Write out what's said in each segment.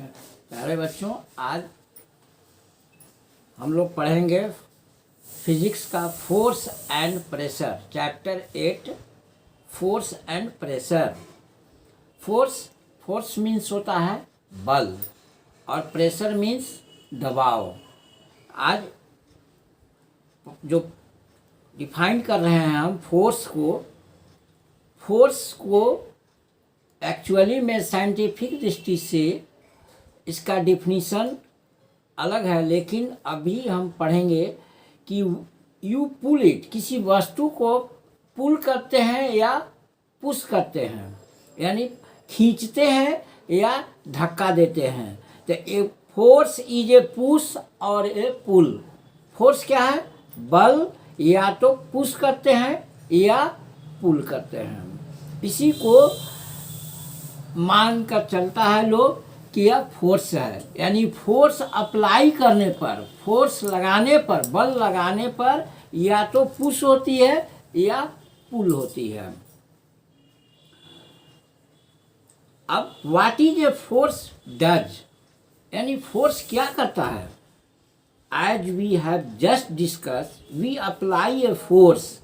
प्यारे बच्चों, आज हम लोग पढ़ेंगे फिजिक्स का force and pressure, chapter 8 force and pressure. Force means होता है बल और प्रेशर मीन्स दबाव। आज जो डिफाइन कर रहे हैं हम फोर्स को एक्चुअली में साइंटिफिक दृष्टि से इसका डिफिनीशन अलग है, लेकिन अभी हम पढ़ेंगे कि यू पुल इट, किसी वस्तु को पुल करते हैं या पुश करते हैं, यानी खींचते हैं या धक्का देते हैं। तो a force is a push और ए पुल। फोर्स क्या है? बल, या तो पुश करते हैं या पुल करते हैं। इसी को मान कर चलता है लोग कि यह फोर्स है, यानी फोर्स अप्लाई करने पर, फोर्स लगाने पर, बल लगाने पर या तो पुश होती है या पुल होती है। अब what is a force does, यानी फोर्स क्या करता है? As we have just discuss, we apply a force,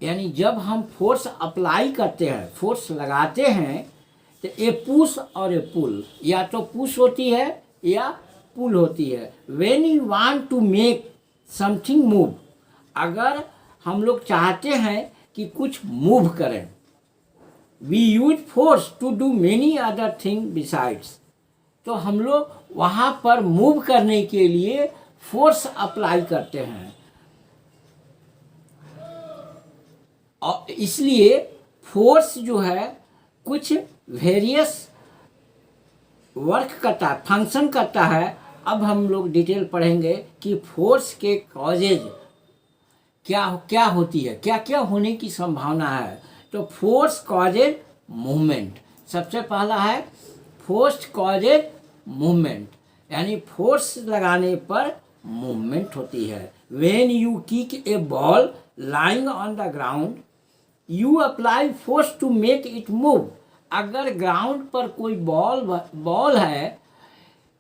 यानी जब हम फोर्स अप्लाई करते हैं, फोर्स लगाते हैं, तो ए पुश और ए पुल, या तो पुश होती है या पुल होती है। When you want to make something move, अगर हम लोग चाहते हैं कि कुछ मूव करें, we use force to do many other thing besides, तो हम लोग वहाँ पर मूव करने के लिए फोर्स अप्लाई करते हैं। और इसलिए फोर्स जो है कुछ वेरियस वर्क करता है, फंक्शन करता है। अब हम लोग डिटेल पढ़ेंगे कि फोर्स के कॉजेज क्या क्या होती है, क्या क्या होने की संभावना है। तो फोर्स कॉजेज मूवमेंट, सबसे पहला है फोर्स कॉजेज मूवमेंट, यानी फोर्स लगाने पर मूवमेंट होती है। When you kick a ball lying on the ground, you apply force to make it move. अगर ग्राउंड पर कोई बॉल है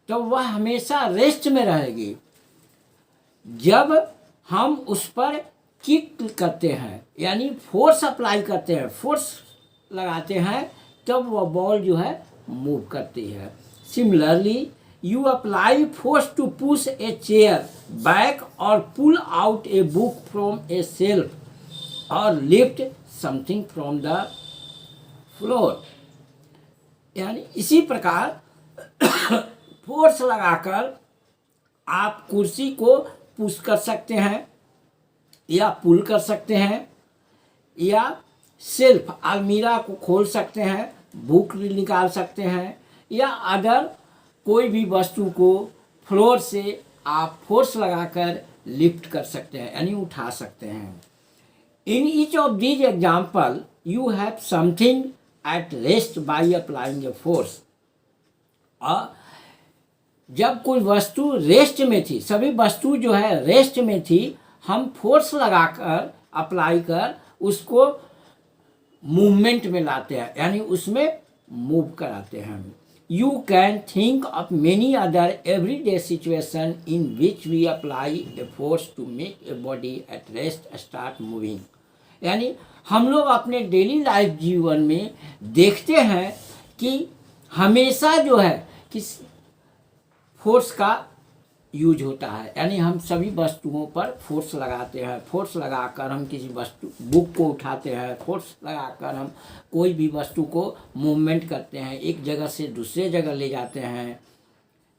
तो वह हमेशा रेस्ट में रहेगी। जब हम उस पर किक करते हैं, यानी फोर्स अप्लाई करते हैं, फोर्स लगाते हैं, तब वह बॉल जो है मूव करती है। Similarly you apply force to push a chair back और pull out a book from a shelf और lift something from the floor, यानी इसी प्रकार फोर्स लगाकर आप कुर्सी को पुश कर सकते हैं या पुल कर सकते हैं, या शेल्फ अलमीरा को खोल सकते हैं, बुक निकाल सकते हैं, या अदर कोई भी वस्तु को फ्लोर से आप फोर्स लगाकर लिफ्ट कर सकते हैं, यानी उठा सकते हैं। In each of these example you have something at rest by applying a force. जब कोई वस्तु रेस्ट में थी, सभी वस्तु जो है रेस्ट में थी, हम फोर्स लगाकर अप्लाई कर उसको मूवमेंट में लाते हैं, यानी उसमें मूव कराते हैं। You can think of many other everyday situation in which we apply a force to make a body at rest start moving, यानी हम लोग अपने डेली लाइफ जीवन में देखते हैं कि हमेशा जो है किस फोर्स का यूज होता है, यानी हम सभी वस्तुओं पर फोर्स लगाते हैं। फोर्स लगाकर हम किसी वस्तु बुक को उठाते हैं, फोर्स लगाकर हम कोई भी वस्तु को मूवमेंट करते हैं, एक जगह से दूसरे जगह ले जाते हैं।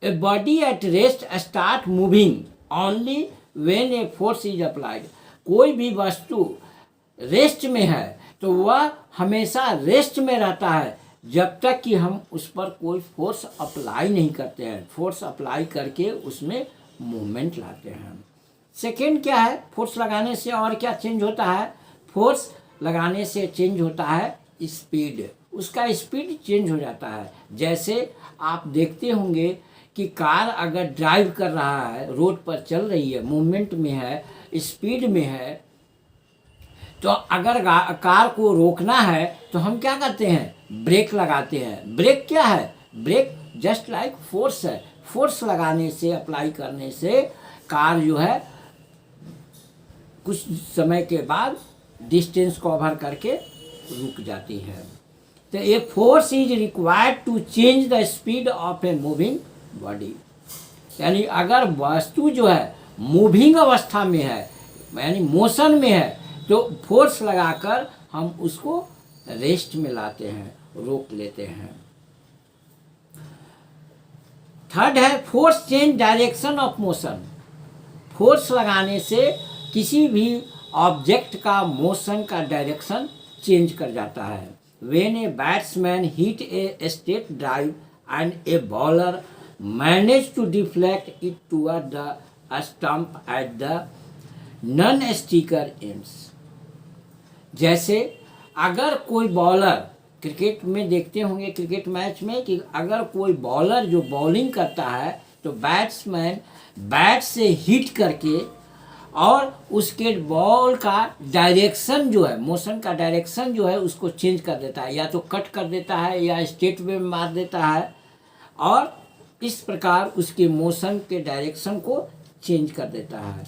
ए body at rest start moving only when A force is applied, कोई भी वस्तु रेस्ट में है तो वह हमेशा रेस्ट में रहता है जब तक कि हम उस पर कोई फोर्स अप्लाई नहीं करते हैं। फोर्स अप्लाई करके उसमें मूवमेंट लाते हैं। सेकेंड क्या है, फोर्स लगाने से और क्या चेंज होता है? फोर्स लगाने से चेंज होता है स्पीड, उसका स्पीड चेंज हो जाता है। जैसे आप देखते होंगे कि कार अगर ड्राइव कर रहा है, रोड पर चल रही है, मूवमेंट में है, स्पीड में है, तो अगर कार को रोकना है तो हम क्या करते हैं? ब्रेक लगाते हैं। ब्रेक क्या है? ब्रेक जस्ट लाइक फोर्स है, फोर्स लगाने से, अप्लाई करने से कार जो है कुछ समय के बाद डिस्टेंस कवर करके रुक जाती है। तो a force is required to change the speed of a moving body, यानी अगर वस्तु जो है मूविंग अवस्था में है, यानी मोशन में है, तो फोर्स लगाकर हम उसको रेस्ट में लाते हैं, रोक लेते हैं। थर्ड है force change direction of motion. Force लगाने से किसी भी ऑब्जेक्ट का मोशन का डायरेक्शन चेंज कर जाता है। When a batsman hit a straight drive and a bowler manage to deflect it toward the stump at the non striker ends. जैसे अगर कोई बॉलर, क्रिकेट में देखते होंगे क्रिकेट मैच में कि अगर कोई बॉलर जो बॉलिंग करता है तो बैट्समैन बैट से हिट करके और उसके बॉल का डायरेक्शन जो है, मोशन का डायरेक्शन जो है उसको चेंज कर देता है, या तो कट कर देता है या स्ट्रेट वे में मार देता है, और इस प्रकार उसके मोशन के डायरेक्शन को चेंज कर देता है।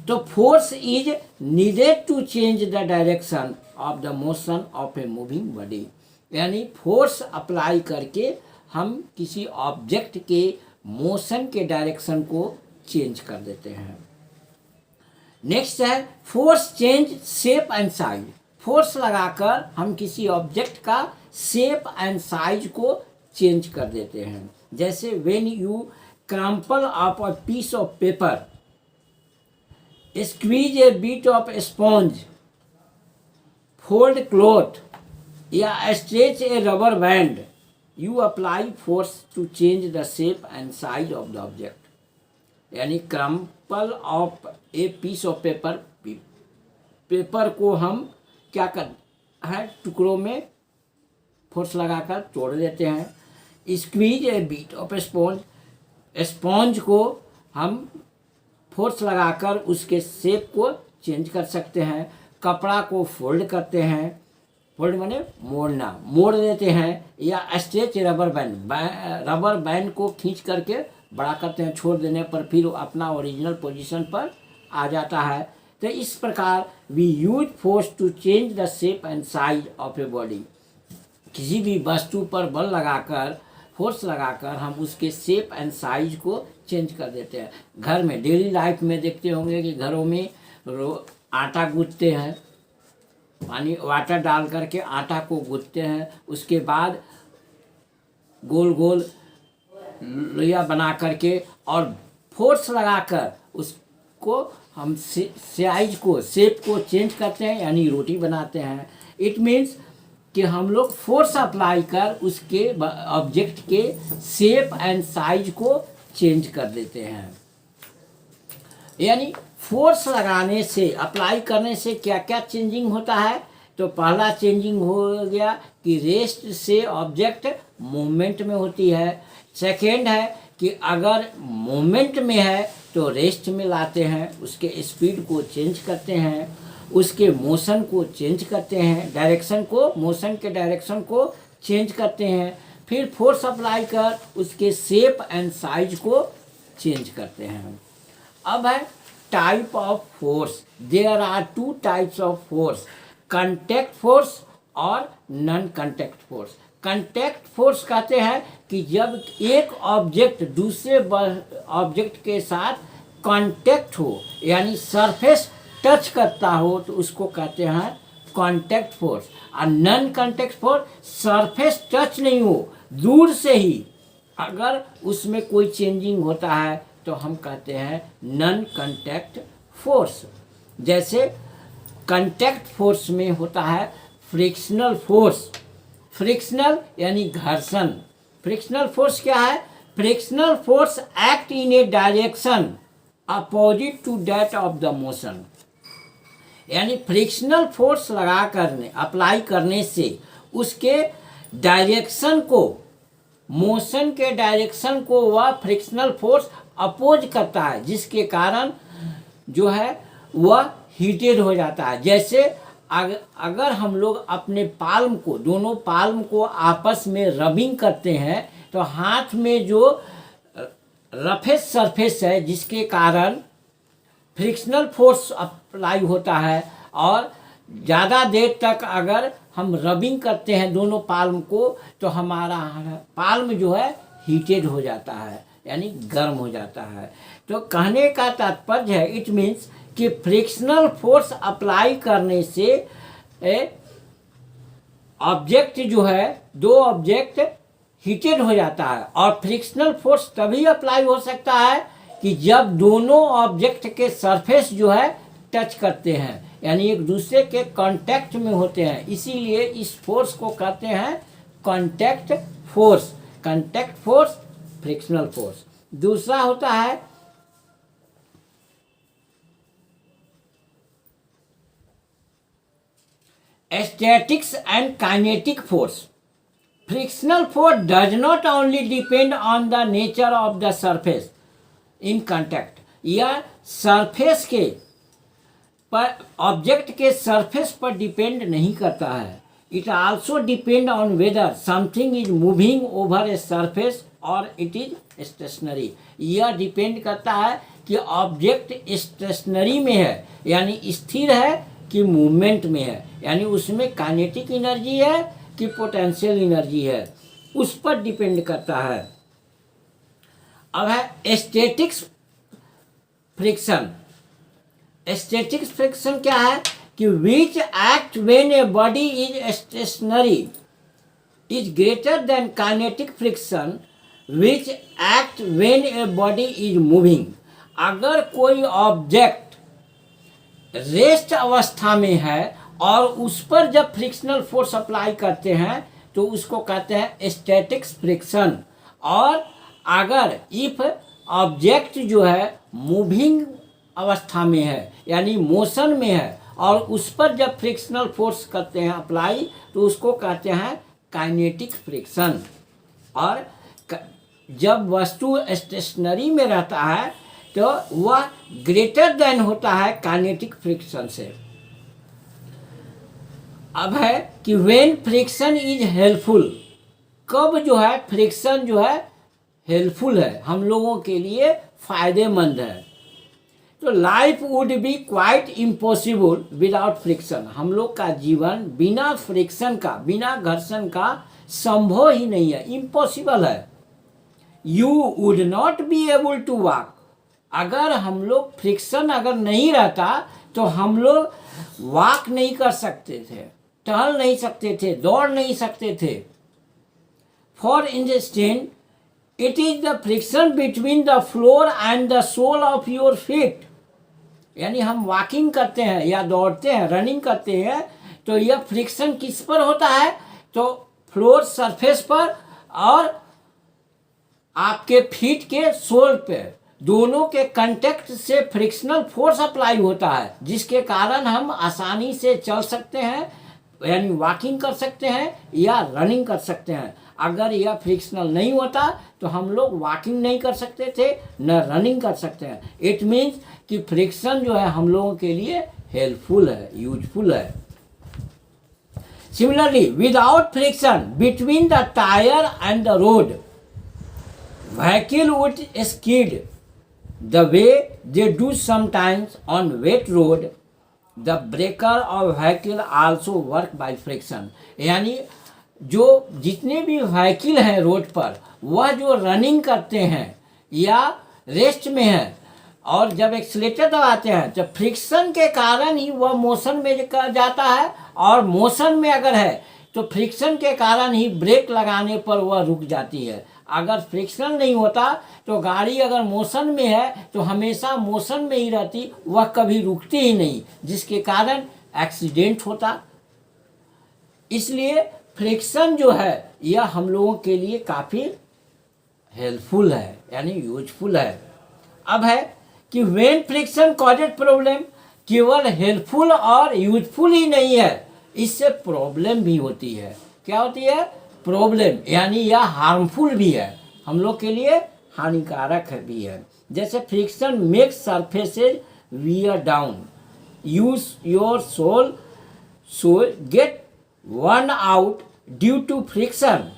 तो force is needed to change the direction of the motion of a moving body, यानी फोर्स अप्लाई करके हम किसी ऑब्जेक्ट के मोशन के डायरेक्शन को चेंज कर देते हैं। नेक्स्ट है force change shape and size. Force लगाकर हम किसी ऑब्जेक्ट का शेप एंड साइज को चेंज कर देते हैं। जैसे when you crumple up a piece of paper, squeeze a bit of sponge, fold cloth या stretch a rubber band, you apply force to change the shape and size of the object. यानी crumple of a piece of paper, paper को हम क्या कर है, टुकड़ों में force लगाकर तोड़ देते हैं। Squeeze a bit of sponge, sponge को हम फोर्स लगाकर उसके शेप को चेंज कर सकते हैं। कपड़ा को फोल्ड करते हैं, फोल्ड माने मोड़ना, मोड़ देते हैं। या stretch rubber band, rubber band को खींच करके बड़ा करते हैं, छोड़ देने पर फिर अपना ओरिजिनल पोजीशन पर आ जाता है। तो इस प्रकार we use force to change the shape and size of a body. किसी भी वस्तु पर बल लगाकर, फोर्स लगाकर हम उसके शेप एंड साइज को चेंज कर देते हैं। घर में डेली लाइफ में देखते होंगे कि घरों में आटा गूंथते हैं, पानी वाटर डाल करके आटा को गूंथते हैं, उसके बाद गोल गोल लोया बना करके और फोर्स लगाकर उसको हम साइज को, शेप को चेंज करते हैं, यानी रोटी बनाते हैं। इट मीन्स कि हम लोग फोर्स अप्लाई कर उसके ऑब्जेक्ट के शेप एंड साइज को चेंज कर देते हैं। यानी फोर्स लगाने से, अप्लाई करने से क्या क्या चेंजिंग होता है। तो पहला चेंजिंग हो गया कि रेस्ट से ऑब्जेक्ट मूवमेंट में होती है। सेकेंड है कि अगर मूवमेंट में है तो रेस्ट में लाते हैं, उसके स्पीड को चेंज करते हैं, उसके मोशन को चेंज करते हैं, डायरेक्शन को, मोशन के डायरेक्शन को चेंज करते हैं। फिर फोर्स अप्लाई कर उसके शेप एंड साइज को चेंज करते हैं। अब है type of force. There are two types of force, contact force और non contact force. Contact force कहते हैं कि जब एक ऑब्जेक्ट दूसरे ऑब्जेक्ट के साथ कॉन्टैक्ट हो, यानी सरफेस टच करता हो, तो उसको कहते हैं कॉन्टैक्ट फोर्स। और non contact force surface touch नहीं हो, दूर से ही अगर उसमें कोई चेंजिंग होता है तो हम कहते हैं नॉन कॉन्टैक्ट फोर्स। जैसे कॉन्टैक्ट फोर्स में होता है फ्रिक्शनल फोर्स। फ्रिक्शनल यानी घर्षण। फ्रिक्शनल फोर्स क्या है? Frictional force act in a direction opposite to that of the motion. यानी फ्रिक्शनल फोर्स लगा करने, अप्लाई करने से उसके डायरेक्शन को, मोशन के डायरेक्शन को वह फ्रिक्शनल फोर्स अपोज करता है, जिसके कारण जो है वह हीटेड हो जाता है। जैसे अगर हम लोग अपने पाल्म को, दोनों पाल्म को आपस में रबिंग करते हैं तो हाथ में जो रफेस्ट सरफेस है जिसके कारण फ्रिक्शनल फोर्स अप्लाई होता है, और ज़्यादा देर तक अगर हम रबिंग करते हैं दोनों पाल्म को तो हमारा पाल्म जो है हीटेड हो जाता है, यानी गर्म हो जाता है। तो कहने का तात्पर्य है, इट मीन्स कि फ्रिक्शनल फोर्स अप्लाई करने से ऑब्जेक्ट जो है, दो ऑब्जेक्ट हीटेड हो जाता है। और फ्रिक्शनल फोर्स तभी अप्लाई हो सकता है कि जब दोनों ऑब्जेक्ट के सरफेस जो है टच करते हैं, यानी एक दूसरे के कांटेक्ट में होते हैं। इसीलिए इस फोर्स को कहते हैं contact force. Contact force, frictional force. दूसरा होता है statics and kinetic force. Frictional force does not only depend on the nature of the surface in contact, या सरफेस के पर, ऑब्जेक्ट के सरफेस पर डिपेंड नहीं करता है। It also depend on whether something is moving over a surface और it is stationary. यह डिपेंड करता है कि ऑब्जेक्ट स्टेशनरी में है, यानी स्थिर है, कि मूवमेंट में है, यानी उसमें काइनेटिक एनर्जी है कि पोटेंशियल एनर्जी है, उस पर डिपेंड करता है। अब है स्टैटिक्स फ्रिक्शन। स्टैटिक्स फ्रिक्शन क्या है कि which act when a body is stationary is greater than kinetic friction which act when a body is moving. अगर कोई ऑब्जेक्ट रेस्ट अवस्था में है और उस पर जब फ्रिक्शनल फोर्स अप्लाई करते हैं तो उसको कहते हैं स्टैटिक्स फ्रिक्शन। और अगर इफ ऑब्जेक्ट जो है मूविंग अवस्था में है, यानी मोशन में है, और उस पर जब फ्रिक्शनल फोर्स करते हैं अप्लाई तो उसको कहते हैं काइनेटिक फ्रिक्शन। और जब वस्तु स्टेशनरी में रहता है तो वह ग्रेटर देन होता है काइनेटिक फ्रिक्शन से। अब है कि व्हेन फ्रिक्शन इज हेल्पफुल, कब जो है फ्रिक्शन जो है हेल्पफुल है, हम लोगों के लिए फायदेमंद है। तो life would be quite impossible without friction. हम लोग का जीवन बिना फ्रिक्शन का, बिना घर्षण का संभव ही नहीं है, इम्पॉसिबल है। You would not be able to walk. अगर हम लोग फ्रिक्शन अगर नहीं रहता तो हम लोग वॉक नहीं कर सकते थे, टहल नहीं सकते थे, दौड़ नहीं सकते थे। For instance it is the friction between the floor and the sole of your feet. यानी हम वॉकिंग करते हैं या दौड़ते हैं, रनिंग करते हैं, तो यह फ्रिक्शन किस पर होता है, तो फ्लोर सरफेस पर और आपके फीट के सोल पे, दोनों के कांटेक्ट से फ्रिक्शनल फोर्स अप्लाई होता है, जिसके कारण हम आसानी से चल सकते हैं, यानी वॉकिंग कर सकते हैं या रनिंग कर सकते हैं। अगर यह फ्रिक्शनल नहीं होता तो हम लोग वॉकिंग नहीं कर सकते थे, न रनिंग कर सकते हैं। इट मीन्स कि फ्रिक्शन जो है हम लोगों के लिए हेल्पफुल है, यूजफुल है। Similarly without friction between the tyre and the road, vehicle would skid the way they do sometimes on wet road. The breaker of vehicle also work by friction. यानी जो जितने भी व्हीकल हैं road पर, वह जो running करते हैं या रेस्ट में हैं और जब एक्सीलेटर दबाते हैं तो फ्रिक्शन के कारण ही वह मोशन में जाता है, और मोशन में अगर है तो फ्रिक्शन के कारण ही ब्रेक लगाने पर वह रुक जाती है। अगर फ्रिक्शन नहीं होता तो गाड़ी अगर मोशन में है तो हमेशा मोशन में ही रहती, वह कभी रुकती ही नहीं, जिसके कारण एक्सीडेंट होता। इसलिए फ्रिक्शन जो है यह हम लोगों के लिए काफ़ी हेल्पफुल है, यानी यूजफुल है। अब है कि व्हेन फ्रिक्शन कॉजेज प्रॉब्लम, केवल हेल्पफुल और यूजफुल ही नहीं है, इससे प्रॉब्लम भी होती है। क्या होती है? प्रॉब्लम, यानी यह हार्मफुल भी है, हम लोग के लिए हानिकारक भी है। जैसे friction makes surfaces wear down, use your sole get worn out due to friction.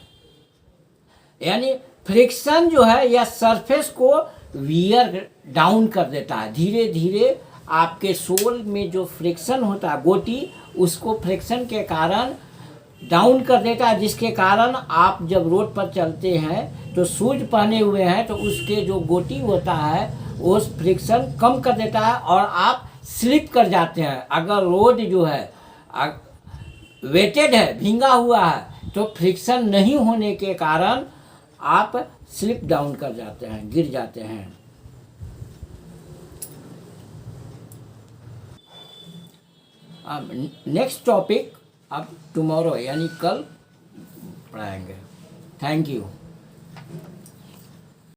यानी फ्रिक्शन जो है यह सरफेस को वियर डाउन कर देता है। धीरे धीरे आपके सोल में जो फ्रिक्शन होता है गोटी, उसको फ्रिक्शन के कारण डाउन कर देता है, जिसके कारण आप जब रोड पर चलते हैं तो शूज पहने हुए हैं तो उसके जो गोटी होता है वो फ्रिक्शन कम कर देता है और आप स्लिप कर जाते हैं। अगर रोड जो है वेटेड है, भींगा हुआ है, तो फ्रिक्शन नहीं होने के कारण आप स्लिप डाउन कर जाते हैं, गिर जाते हैं। अब नेक्स्ट टॉपिक अब टुमारो यानी कल पढ़ाएंगे। Thank you.